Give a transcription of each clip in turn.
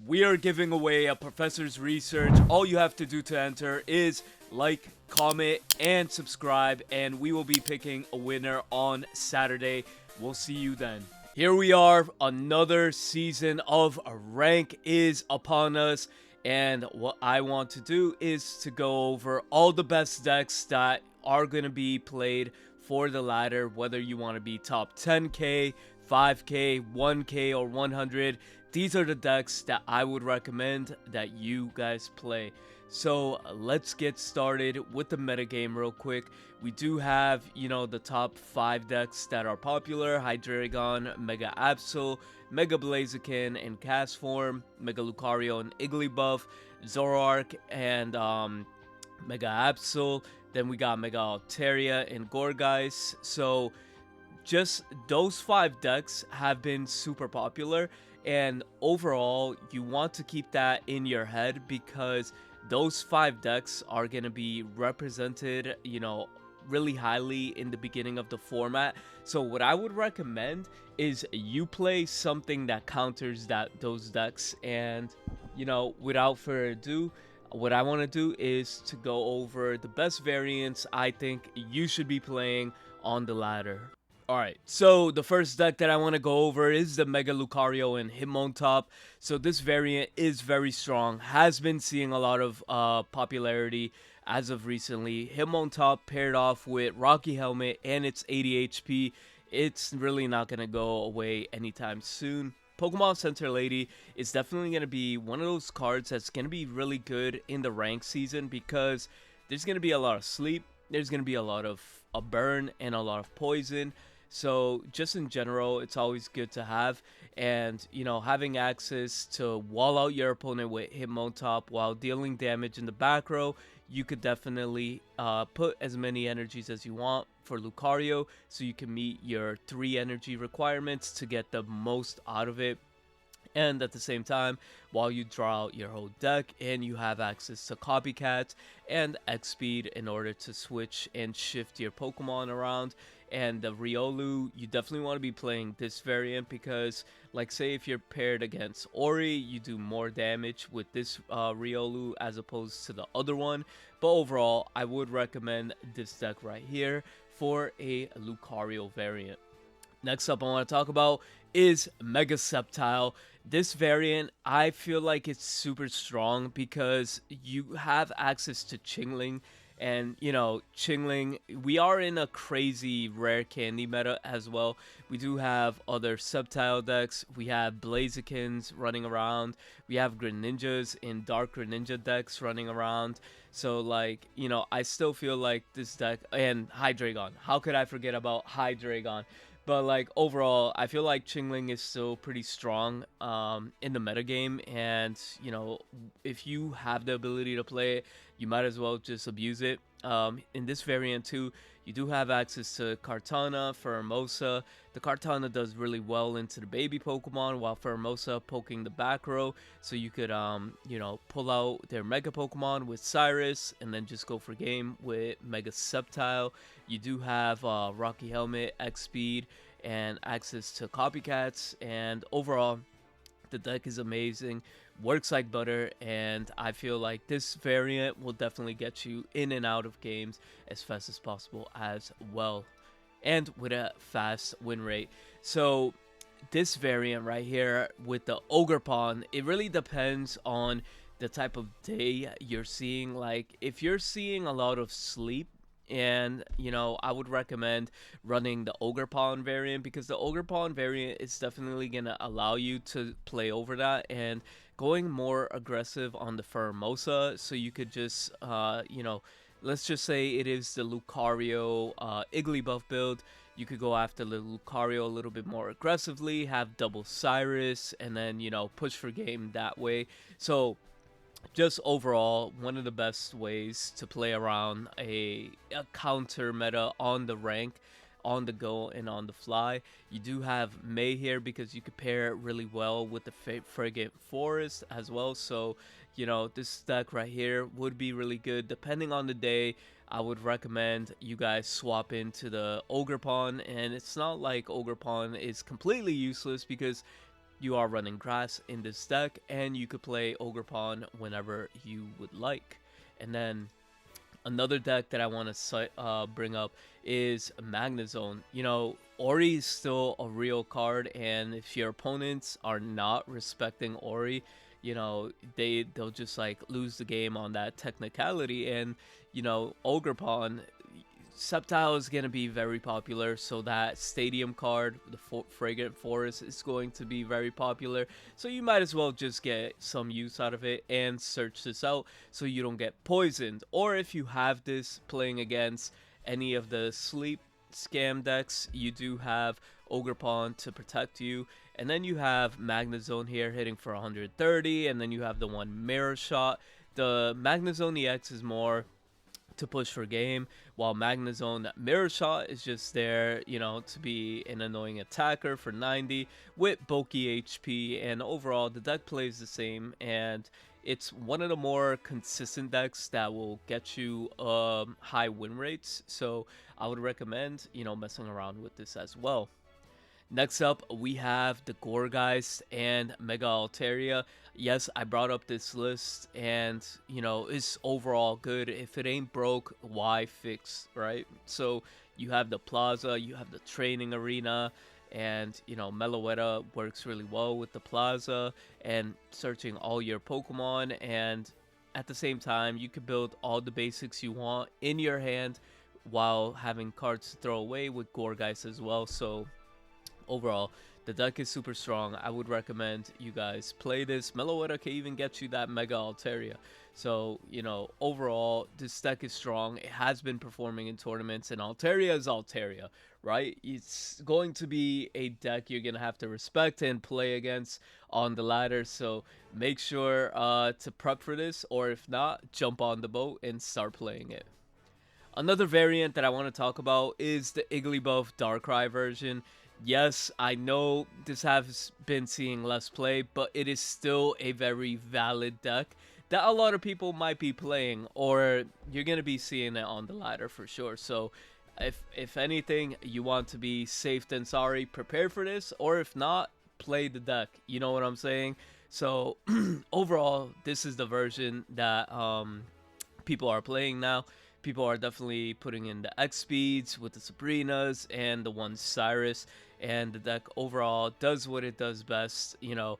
we are giving away a professor's research. All you have to do to enter is like, comment, and subscribe, and we will be picking a winner on Saturday. We'll see you then. Here we are, another season of Rank is upon us, and what I want to do is to go over all the best decks that are going to be played for the ladder, whether you want to be top 10k, 5k, 1k, or 100. These are the decks that I would recommend that you guys play. So let's get started with the metagame real quick. We do have, the top 5 decks that are popular: Hydreigon, Mega Absol, Mega Blaziken and Cast Form, Mega Lucario and Igglybuff, Zoroark and Mega Absol. Then we got Mega Altaria and Gourgeist. So just those 5 decks have been super popular, and overall you want to keep that in your head because those 5 decks are going to be represented, really highly in the beginning of the format. So what I would recommend is you play something that counters those decks. And without further ado, what I want to do is to go over the best variants I think you should be playing on the ladder. Alright, so the first deck that I want to go over is the Mega Lucario and Hitmontop. So this variant is very strong, has been seeing a lot of popularity as of recently. Hitmontop paired off with Rocky Helmet and its 80 HP, it's really not going to go away anytime soon. Pokemon Center Lady is definitely going to be one of those cards that's going to be really good in the rank season because there's going to be a lot of sleep, there's going to be a lot of a burn, and a lot of poison. So just in general, it's always good to have. And having access to wall out your opponent with Hitmontop while dealing damage in the back row, you could definitely put as many energies as you want for Lucario so you can meet your 3 energy requirements to get the most out of it. And at the same time, while you draw out your whole deck, and you have access to copycats and X speed in order to switch and shift your Pokemon around. And the Riolu, you definitely want to be playing this variant because, like, say if you're paired against Ori, you do more damage with this Riolu as opposed to the other one. But overall, I would recommend this deck right here for a Lucario variant. Next up I want to talk about is Mega Sceptile. This variant, I feel like it's super strong because you have access to Chingling. And, Chingling, we are in a crazy rare candy meta as well. We do have other Sceptile decks. We have Blazikens running around. We have Greninjas in Dark Greninja decks running around. So, I still feel like this deck, and Hydreigon. How could I forget about Hydreigon? But, overall, I feel like Chingling is still pretty strong in the metagame. And, if you have the ability to play it, you might as well just abuse it. In this variant, too, you do have access to Kartana, Pheromosa. The Kartana does really well into the baby Pokemon, while Pheromosa poking the back row. So you could, pull out their Mega Pokemon with Cyrus, and then just go for game with Mega Sceptile. You do have Rocky Helmet, X Speed, and access to copycats. And overall, the deck is amazing, works like butter, and I feel like this variant will definitely get you in and out of games as fast as possible as well, and with a fast win rate. So this variant right here with the Ogerpon, it really depends on the type of day you're seeing. Like, if you're seeing a lot of sleep, and I would recommend running the Ogerpon variant because the Ogerpon variant is definitely gonna allow you to play over that and going more aggressive on the Pheromosa. So you could just let's just say it is the Lucario Igglybuff build. You could go after the Lucario a little bit more aggressively, have double Cyrus, and then push for game that way. So just overall, one of the best ways to play around a counter meta on the rank, on the go, and on the fly. You do have May here because you could pair it really well with the Frigate Forest as well. So, this deck right here would be really good. Depending on the day, I would recommend you guys swap into the Ogerpon. And it's not like Ogerpon is completely useless because you are running grass in this deck, and you could play Ogerpon whenever you would like. And then another deck that I want to bring up is Magnezone. You know, Ori is still a real card, and if your opponents are not respecting Ori, you know, they'll just like lose the game on that technicality. And you know, Ogerpon, Sceptile is going to be very popular, so that Stadium card, the Fragrant Forest, is going to be very popular. So you might as well just get some use out of it and search this out so you don't get poisoned. Or if you have this playing against any of the sleep scam decks, you do have Ogerpon to protect you. And then you have Magnezone here hitting for 130, and then you have the one Mirror Shot. The Magnezone EX is more to push for game, while Magnezone Mirror Shot is just there, you know, to be an annoying attacker for 90 with bulky HP. And overall, the deck plays the same, and it's one of the more consistent decks that will get you high win rates. So I would recommend, you know, messing around with this as well. Next up, we have the Gourgeist and Mega Altaria. Yes, I brought up this list, and, you know, it's overall good. If it ain't broke, why fix, right? So you have the Plaza, you have the Training Arena, and, you know, Meloetta works really well with the Plaza and searching all your Pokemon. And at the same time, you can build all the basics you want in your hand while having cards to throw away with Gourgeist as well. So overall, the deck is super strong. I would recommend you guys play this. Meloetta can even get you that Mega Altaria. So, you know, overall, this deck is strong. It has been performing in tournaments, and Altaria is Altaria, right? It's going to be a deck you're going to have to respect and play against on the ladder. So make sure to prep for this, or if not, jump on the boat and start playing it. Another variant that I want to talk about is the Igglybuff Darkrai version. Yes, I know this has been seeing less play, but it is still a very valid deck that a lot of people might be playing, or you're going to be seeing it on the ladder for sure. So if anything, you want to be safe than sorry, prepare for this, or if not, play the deck. You know what I'm saying? So overall, this is the version that people are playing now. People are definitely putting in the X speeds with the Sabrinas and the one Cyrus, and the deck overall does what it does best. You know,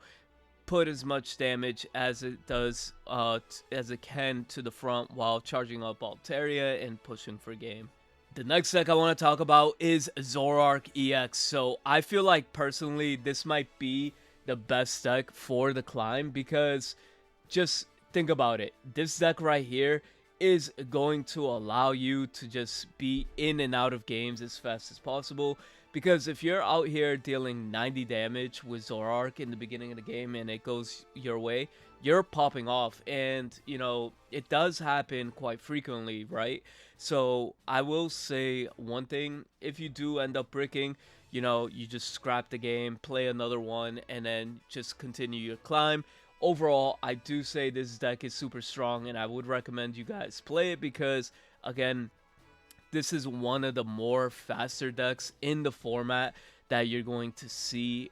put as much damage as it does as it can to the front while charging up Altaria and pushing for game. The next deck I want to talk about is Zoroark EX. So I feel like personally this might be the best deck for the climb, because just think about it. This deck right here is going to allow you to just be in and out of games as fast as possible. Because if you're out here dealing 90 damage with Zoroark in the beginning of the game and it goes your way, you're popping off. And, you know, it does happen quite frequently, right? So I will say one thing: if you do end up bricking, you know, you just scrap the game, play another one, and then just continue your climb. Overall, I do say this deck is super strong, and I would recommend you guys play it because, again, this is one of the more faster decks in the format that you're going to see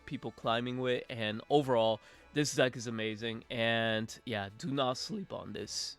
people climbing with. And overall, this deck is amazing, and yeah, do not sleep on this.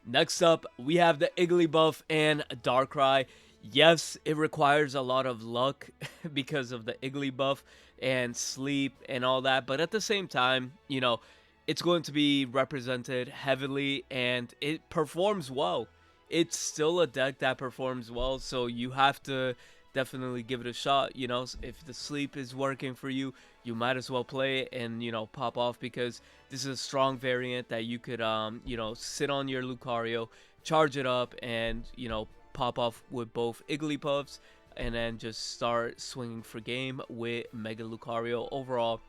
Next up, we have the Igglybuff and Darkrai. Yes, it requires a lot of luck because of the Igglybuff and sleep and all that, but at the same time, you know, it's going to be represented heavily and it performs well. It's still a deck that performs well, so you have to definitely give it a shot. You know, if the sleep is working for you, you might as well play it and, you know, pop off, because this is a strong variant that you could you know, sit on your Lucario, charge it up, and, you know, pop off with both Igglybuffs, and then just start swinging for game with Mega Lucario. Overall,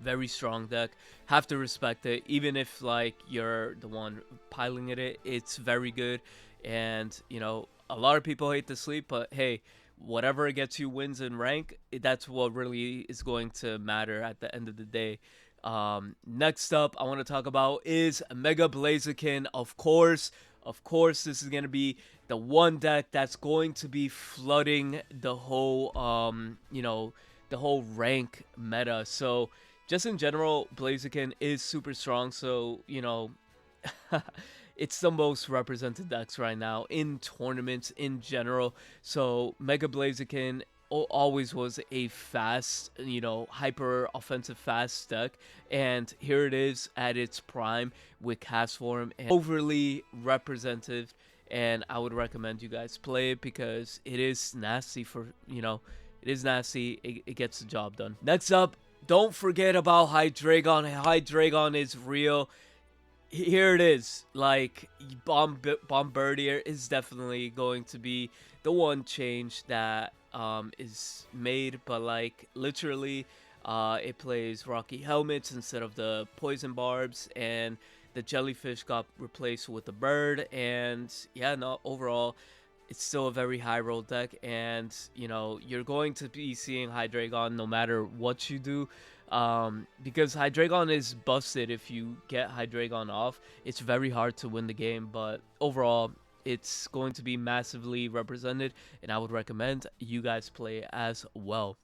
very strong deck. Have to respect it, even if like you're the one piling it. It's very good, and you know, a lot of people hate the sleep, but hey, whatever gets you wins in rank, that's what really is going to matter at the end of the day. Next up, I want to talk about is Mega Blaziken. Of course, this is going to be the one deck that's going to be flooding the whole, you know, the whole rank meta. So just in general, Blaziken is super strong. So, you know, it's the most represented decks right now in tournaments in general. So Mega Blaziken always was a fast, you know, hyper offensive fast deck, and here it is at its prime with cast form and overly represented. And I would recommend you guys play it because it is nasty for, you know, it is nasty. It gets the job done. Next up, don't forget about Hydreigon. Hydreigon is real. Here it is. Like, Bombardier is definitely going to be the one change that is made, but like literally it plays rocky helmets instead of the poison barbs, and the jellyfish got replaced with the bird. And yeah, no, overall it's still a very high roll deck, and you know, you're going to be seeing Hydreigon no matter what you do, because Hydreigon is busted. If you get Hydreigon off, it's very hard to win the game, but overall it's going to be massively represented, and I would recommend you guys play as well.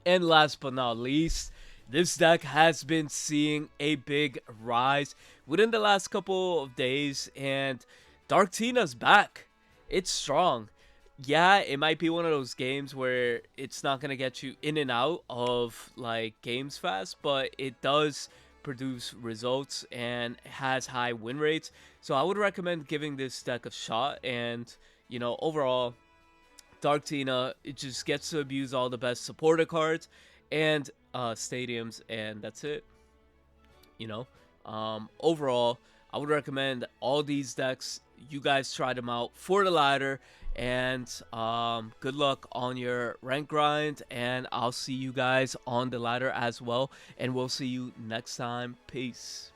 And last but not least, this deck has been seeing a big rise within the last couple of days, and Darktina's back. It's strong. Yeah, it might be one of those games where it's not going to get you in and out of like games fast, but it does produce results and has high win rates. So I would recommend giving this deck a shot. And you know, overall, Darktina, it just gets to abuse all the best supporter cards and stadiums, and that's it. You know, overall, I would recommend all these decks. You guys try them out for the ladder, and good luck on your rank grind, and I'll see you guys on the ladder as well, and we'll see you next time. Peace.